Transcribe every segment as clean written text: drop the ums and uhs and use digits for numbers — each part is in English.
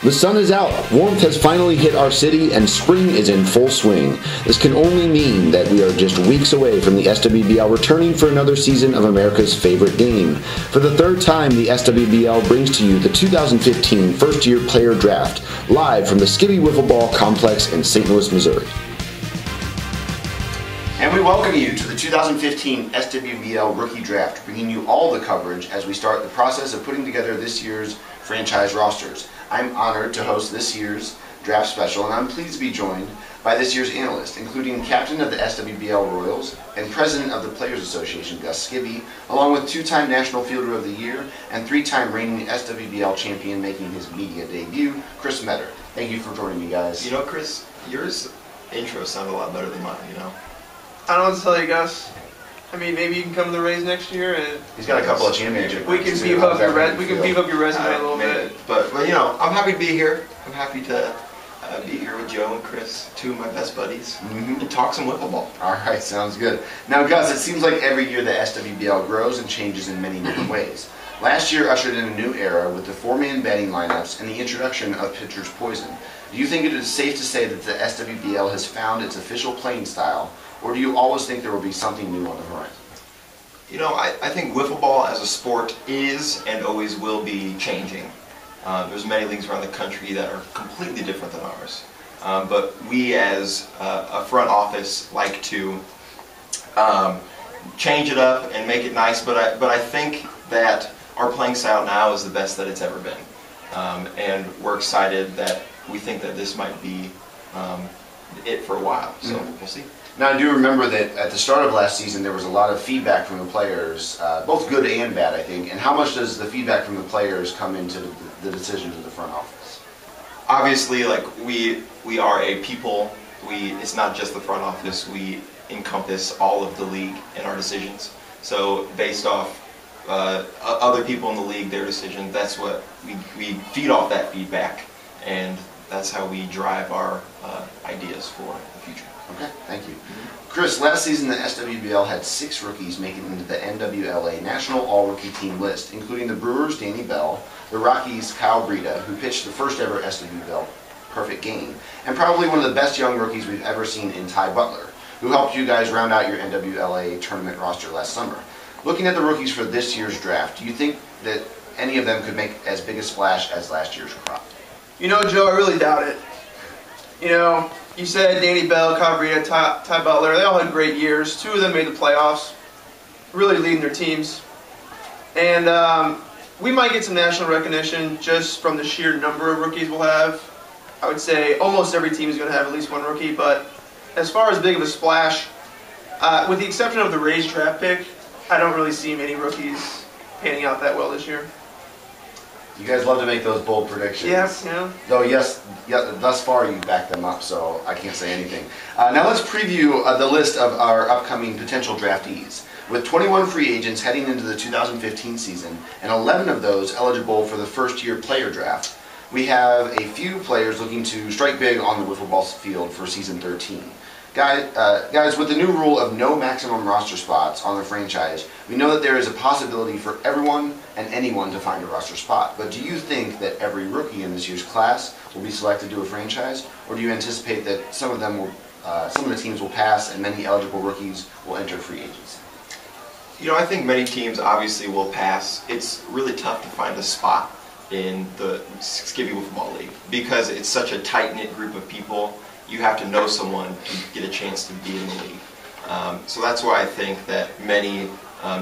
The sun is out, warmth has finally hit our city, and spring is in full swing. This can only mean that we are just weeks away from the SWBL returning for another season of America's favorite game. For the third time, the SWBL brings to you the 2015 first-year player draft, live from the Skibbe Wiffleball Complex in St. Louis, Missouri. And we welcome you to the 2015 SWBL Rookie Draft, bringing you all the coverage as we start the process of putting together this year's franchise rosters. I'm honored to host this year's draft special, and I'm pleased to be joined by this year's analyst, including captain of the SWBL Royals and president of the Players Association, Gus Skibbe, along with two-time National Fielder of the Year and three-time reigning SWBL champion making his media debut, Chris Meador. Thank you for joining me, guys. You know, Chris, yours intro sounded a lot better than mine, you know? I don't know what to tell you, Gus. I mean, maybe you can come to the Rays next year, and he's got a couple of championships. We can beef up your resume a little bit. But you know, I'm happy to be here. I'm happy to be here with Joe and Chris, two of my best buddies, and talk some Wiffleball. All right, sounds good. Now, Gus, it seems like every year the SWBL grows and changes in many different ways. Last year ushered in a new era with the four-man batting lineups and the introduction of pitcher's poison. Do you think it is safe to say that the SWBL has found its official playing style, or do you always think there will be something new on the horizon? You know, I think Wiffleball as a sport is and always will be changing. There's many leagues around the country that are completely different than ours. But we as a front office like to change it up and make it nice, but I think that our playing style now is the best that it's ever been. And we're excited that we think that this might be it for a while, so we'll see. Now, I do remember that at the start of last season there was a lot of feedback from the players, both good and bad, I think. And how much does the feedback from the players come into the decisions of the front office? Obviously, like we are a people. It's not just the front office. We encompass all of the league in our decisions. So based off other people in the league, their decision, that's what we feed off that feedback, and that's how we drive our ideas for the future. Okay, thank you. Chris, last season the SWBL had 6 rookies making it into the NWLA National All-Rookie Team list, including the Brewers' Danny Bell, the Rockies' Kyle Breida, who pitched the first ever SWBL perfect game, and probably one of the best young rookies we've ever seen in Ty Butler, who helped you guys round out your NWLA tournament roster last summer. Looking at the rookies for this year's draft, do you think that any of them could make as big a splash as last year's crop? You know, Joe, I really doubt it. You know, you said Danny Bell, Kyle Breida, Ty Butler, they all had great years. 2 of them made the playoffs, really leading their teams. And we might get some national recognition just from the sheer number of rookies we'll have. I would say almost every team is going to have at least one rookie, but as far as big of a splash, with the exception of the Rays draft pick, I don't really see many rookies panning out that well this year. You guys love to make those bold predictions. Yes, yeah. Though, yes, thus far you backed them up, so I can't say anything. Now let's preview the list of our upcoming potential draftees. With 21 free agents heading into the 2015 season, and 11 of those eligible for the first-year player draft, we have a few players looking to strike big on the Wiffleball field for season 13. Guys, with the new rule of no maximum roster spots on the franchise, we know that there is a possibility for everyone and anyone to find a roster spot. But do you think that every rookie in this year's class will be selected to a franchise, or do you anticipate that some of the teams will pass and many eligible rookies will enter free agency? You know, I think many teams obviously will pass. It's really tough to find a spot in the Skibbe Wiffleball League because it's such a tight-knit group of people. You have to know someone to get a chance to be in the league. So that's why I think that many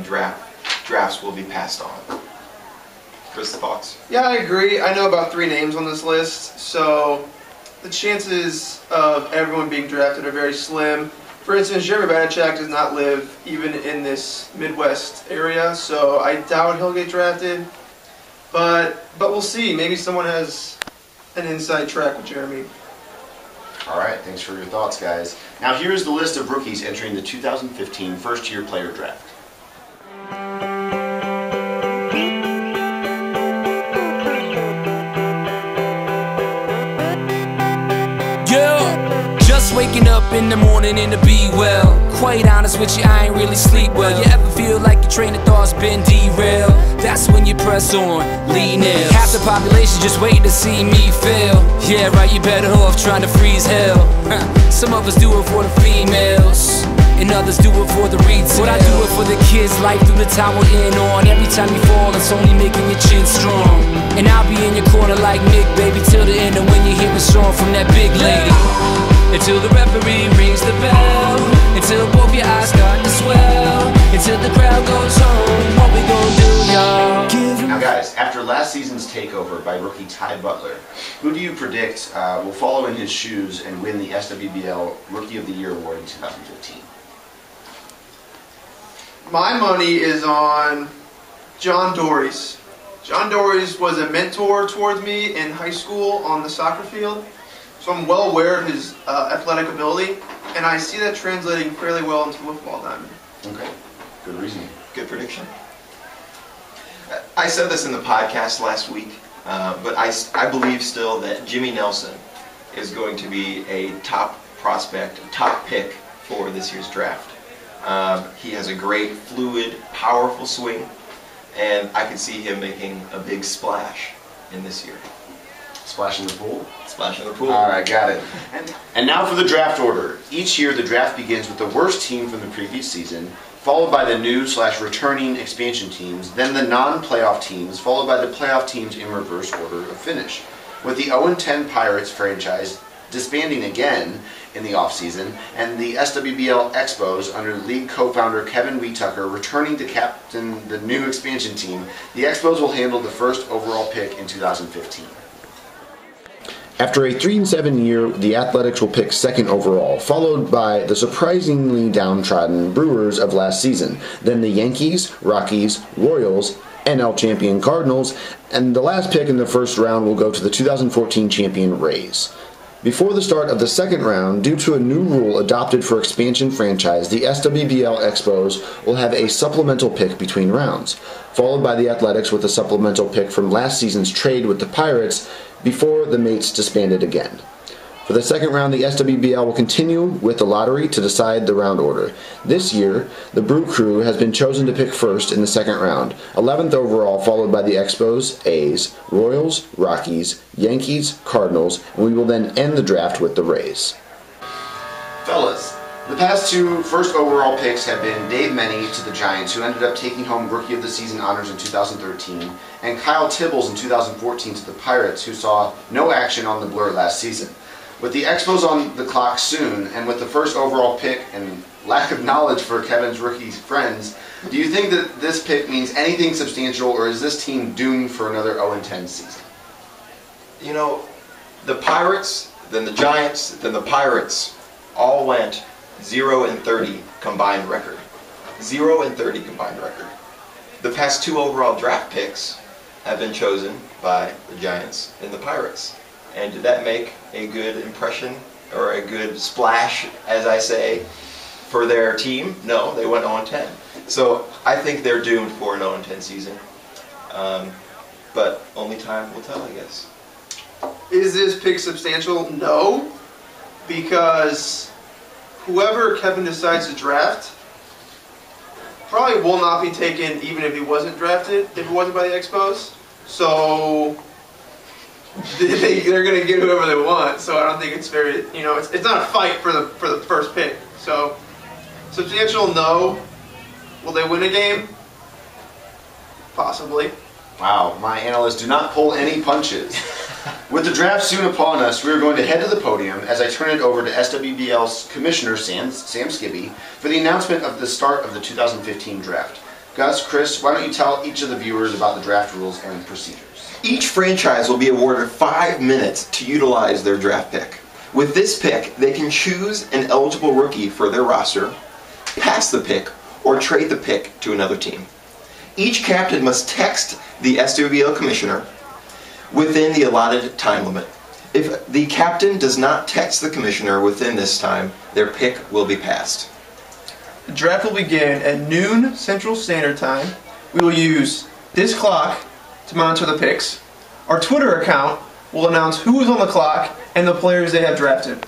drafts will be passed on. Chris, thoughts? Yeah, I agree. I know about 3 names on this list, so the chances of everyone being drafted are very slim. For instance, Ivancic does not live even in this Midwest area, so I doubt he'll get drafted. But we'll see. Maybe someone has an inside track with Jeremy. All right, thanks for your thoughts, guys. Now here's the list of rookies entering the 2015 first-year player draft. Yeah, just wake Waking up in the morning and to be well. Quite honest with you, I ain't really sleep well. You ever feel like your train of thought's been derailed? That's when you press on, lean in. Half the population just waiting to see me fail. Yeah, right, you better off trying to freeze hell. Some of us do it for the females, and others do it for the retail. But I do it for the kids, life through the time we're in on. Every time you fall, it's only making your chin strong. And I'll be in your corner like Mick, baby, till the end of when you hear a song from that big lady. Until the referee rings the bell, until both your eyes start to swell, until the crowd goes home. What we gonna do, y'all? Now guys, after last season's takeover by rookie Ty Butler, who do you predict will follow in his shoes and win the SWBL Rookie of the Year award in 2015? My money is on John Dories. John Dories was a mentor towards me in high school on the soccer field, so I'm well aware of his athletic ability, and I see that translating fairly well into Wiffleball diamond. Okay, good reasoning. Good prediction. I said this in the podcast last week, but I believe still that Jimmy Nelson is going to be a top prospect, a top pick for this year's draft. He has a great, fluid, powerful swing, and I could see him making a big splash in this year. Splash in the pool? Splash in the pool. All right, got it. And now for the draft order. Each year, the draft begins with the worst team from the previous season, followed by the new/returning expansion teams, then the non-playoff teams, followed by the playoff teams in reverse order of finish. With the 0-10 Pirates franchise disbanding again in the offseason, and the SWBL Expos under league co-founder Kevin Weetucker returning to captain the new expansion team, the Expos will handle the first overall pick in 2015. After a 3-7 year, the Athletics will pick second overall, followed by the surprisingly downtrodden Brewers of last season, then the Yankees, Rockies, Royals, NL champion Cardinals, and the last pick in the first round will go to the 2014 champion Rays. Before the start of the second round, due to a new rule adopted for expansion franchise, the SWBL Expos will have a supplemental pick between rounds, followed by the Athletics with a supplemental pick from last season's trade with the Pirates before the Mates disbanded again. For the second round, the SWBL will continue with the lottery to decide the round order. This year, the Brew Crew has been chosen to pick first in the second round, 11th overall, followed by the Expos, A's, Royals, Rockies, Yankees, Cardinals, and we will then end the draft with the Rays. Fellas, the past two first overall picks have been Dave Menney to the Giants, who ended up taking home Rookie of the Season honors in 2013, and Kyle Tibbles in 2014 to the Pirates, who saw no action on the Blur last season. With the Expos on the clock soon, and with the first overall pick and lack of knowledge for Kevin's rookie friends, do you think that this pick means anything substantial, or is this team doomed for another 0-10 season? You know, the Pirates, then the Giants, then the Pirates all went 0-30 combined record. 0-30 combined record. The past two overall draft picks have been chosen by the Giants and the Pirates. And did that make a good impression or a good splash, as I say, for their team? No, they went 0-10. So I think they're doomed for an 0-10 season. But only time will tell, I guess. Is this pick substantial? No, because whoever Kevin decides to draft probably will not be taken even if he wasn't drafted, if it wasn't by the Expos. So they're going to get whoever they want, so I don't think it's very, it's not a fight for the first pick. So, substantial, no. Will they win a game? Possibly. Wow, my analysts do not pull any punches. With the draft soon upon us, we are going to head to the podium as I turn it over to SWBL's Commissioner Sam Skibbe for the announcement of the start of the 2015 draft. Gus, Chris, why don't you tell each of the viewers about the draft rules and procedures? Each franchise will be awarded 5 minutes to utilize their draft pick. With this pick, they can choose an eligible rookie for their roster, pass the pick, or trade the pick to another team. Each captain must text the SWBL commissioner within the allotted time limit. If the captain does not text the commissioner within this time, their pick will be passed. The draft will begin at noon Central Standard Time. We will use this clock to monitor the picks. Our Twitter account will announce who is on the clock and the players they have drafted.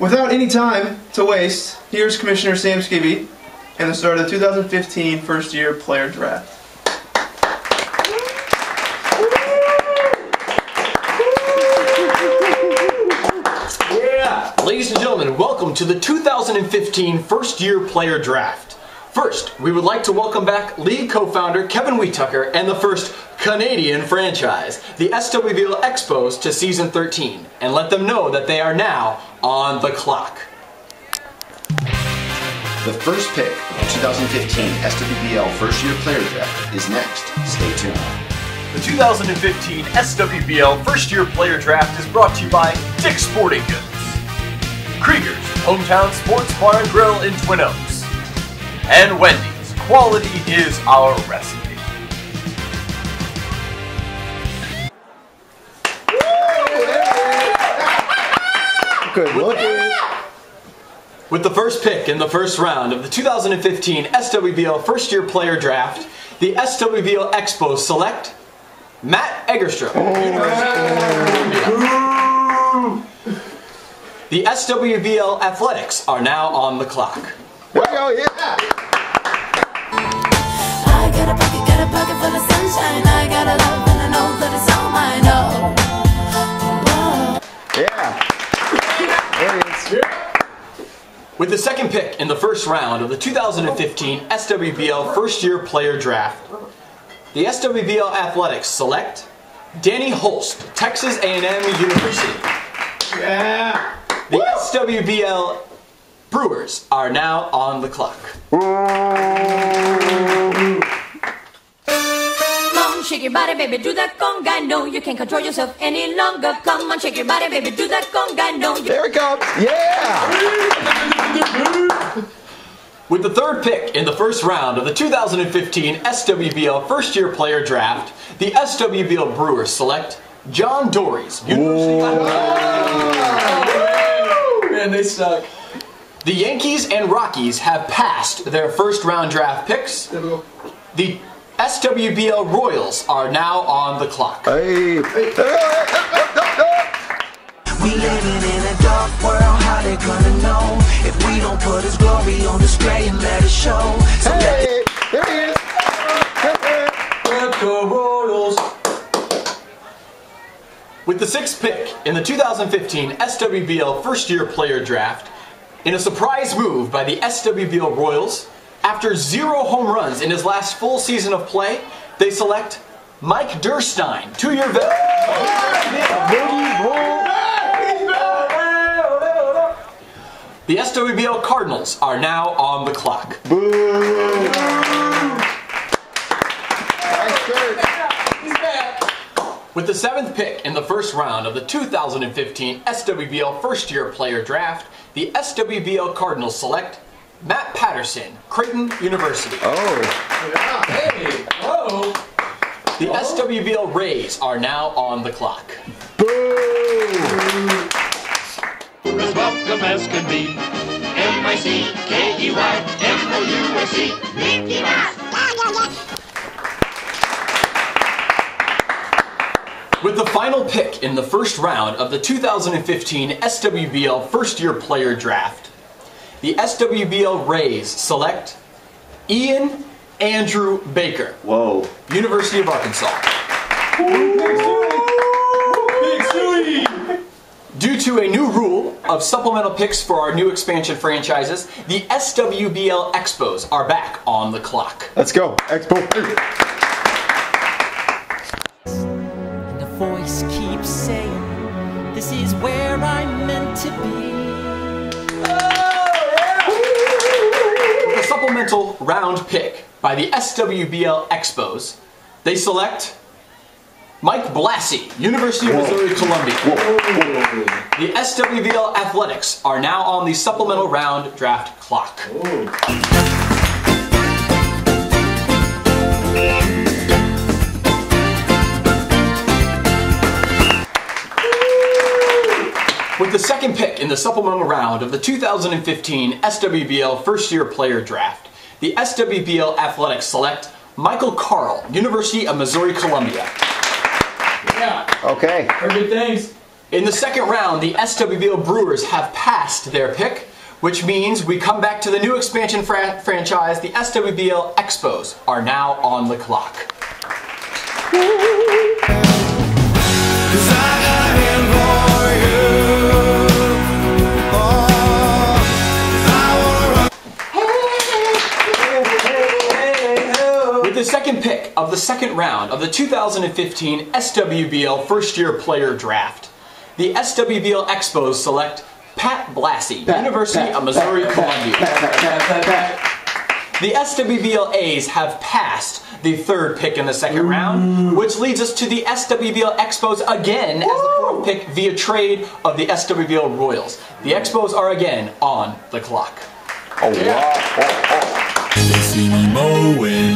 Without any time to waste, here's Commissioner Sam Skibbe and the start of the 2015 first-year player draft. Yeah! Ladies and gentlemen, welcome to the 2015 first-year player draft. First, we would like to welcome back league co-founder Kevin Wheatucker and the first Canadian franchise, the SWBL Expos, to season 13, and let them know that they are now on the clock. The first pick of the 2015 SWBL first-year player draft is next. Stay tuned. The 2015 SWBL first-year player draft is brought to you by Dick's Sporting Goods, Krieger's Hometown Sports Bar and Grill in Twin Oaks, and Wendy's. Quality is our recipe. Good looking. With the first pick in the first round of the 2015 SWBL first-year player draft, the SWBL Expos select Matt Eggerstrom, The SWBL Athletics are now on the clock. There we go, yeah. I got a pocket full of sunshine. I got a love and I know that it's all mine. Yeah. There he is. With the second pick in the first round of the 2015 SWBL first-year player draft, the SWBL Athletics select Danny Holst, Texas A&M University. Yeah. The SWBL Brewers are now on the clock. Come on, shake your body, baby, do that conga. No, you can't control yourself any longer. Come on, shake your body, baby, do that conga. No, you... There it comes. Yeah. With the third pick in the first round of the 2015 SWBL first-year player draft, the SWBL Brewers select John Dories, University of Man, they suck. The Yankees and Rockies have passed their first-round draft picks. The SWBL Royals are now on the clock. Hey. We living in a dark world, how they gonna know if we don't put his glory on display and let it show? So Hey. There he is. With the sixth pick in the 2015 SWBL first-year player draft, in a surprise move by the SWBL Royals, after 0 home runs in his last full season of play, they select Mike Durstein, 2-year veteran. The SWBL Cardinals are now on the clock. With the seventh pick in the first round of the 2015 SWBL first-year player draft, the SWBL Cardinals select Matt Patterson, Creighton University. The SWBL Rays are now on the clock. As welcome as can be. M-I-C-K-E-Y-M-O-U-S-E. Mickey Mouse. With the final pick in the first round of the 2015 SWBL first-year player draft, the SWBL Rays select Ian Andrew Baker, University of Arkansas. Due to a new rule of supplemental picks for our new expansion franchises, the SWBL Expos are back on the clock. Let's go. Expo. The voice keeps saying, this is where I'm meant to be. With a supplemental round pick by the SWBL Expos, they select Mike Blassie, University of Missouri Columbia. The SWBL Athletics are now on the supplemental round draft clock. With the second pick in the supplemental round of the 2015 SWBL first-year player draft, the SWBL Athletics select Michael Carl, University of Missouri Columbia. Yeah. Okay. Heard good things. In the second round, the SWBL Brewers have passed their pick, which means we come back to the new expansion franchise. The SWBL Expos are now on the clock. With the second pick of the second round of the 2015 SWBL First Year Player Draft, the SWBL Expos select Pat Blassie, University of Missouri, Columbia. The SWBL A's have passed the third pick in the second round, which leads us to the SWBL Expos again as the fourth pick via trade of the SWBL Royals. The Expos are again on the clock. They see me mowing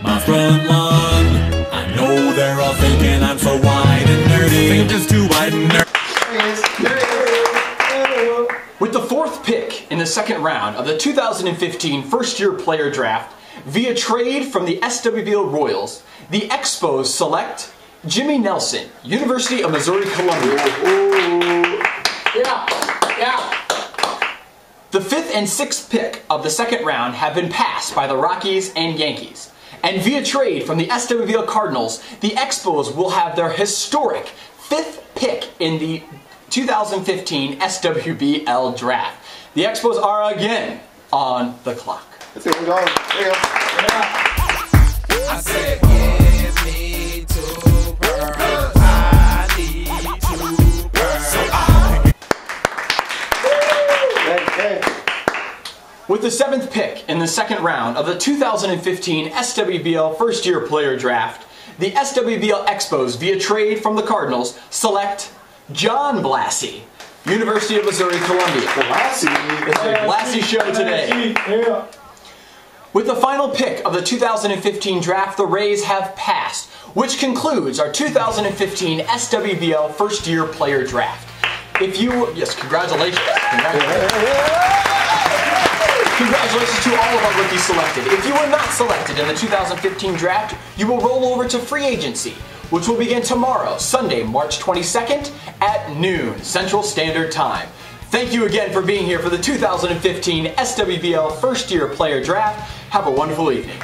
my front lawn. I know they're all thinking I'm so wide and nerdy. I'm just too wide and nerdy. With the fourth pick in the second round of the 2015 First Year Player Draft, via trade from the SWBL Royals, the Expos select Jimmy Nelson, University of Missouri, Columbia. The fifth and sixth pick of the second round have been passed by the Rockies and Yankees. And via trade from the SWBL Cardinals, the Expos will have their historic fifth pick in the 2015 SWBL Draft. The Expos are again on the clock. Let's see where we go. There you go. I said, give me 2 pearls. I need 2 pearls. With the seventh pick in the second round of the 2015 SWBL First Year Player Draft, the SWBL Expos, via trade from the Cardinals, select John Blassie, University of Missouri, Columbia. Blassie. It's a Blassie show today. With the final pick of the 2015 draft, the Rays have passed, which concludes our 2015 SWBL First Year Player Draft. If you, yes, congratulations. Congratulations to all of our rookies selected. If you were not selected in the 2015 draft, you will roll over to free agency, which will begin tomorrow, Sunday, March 22nd at noon Central Standard Time. Thank you again for being here for the 2015 SWBL First Year Player Draft. Have a wonderful evening.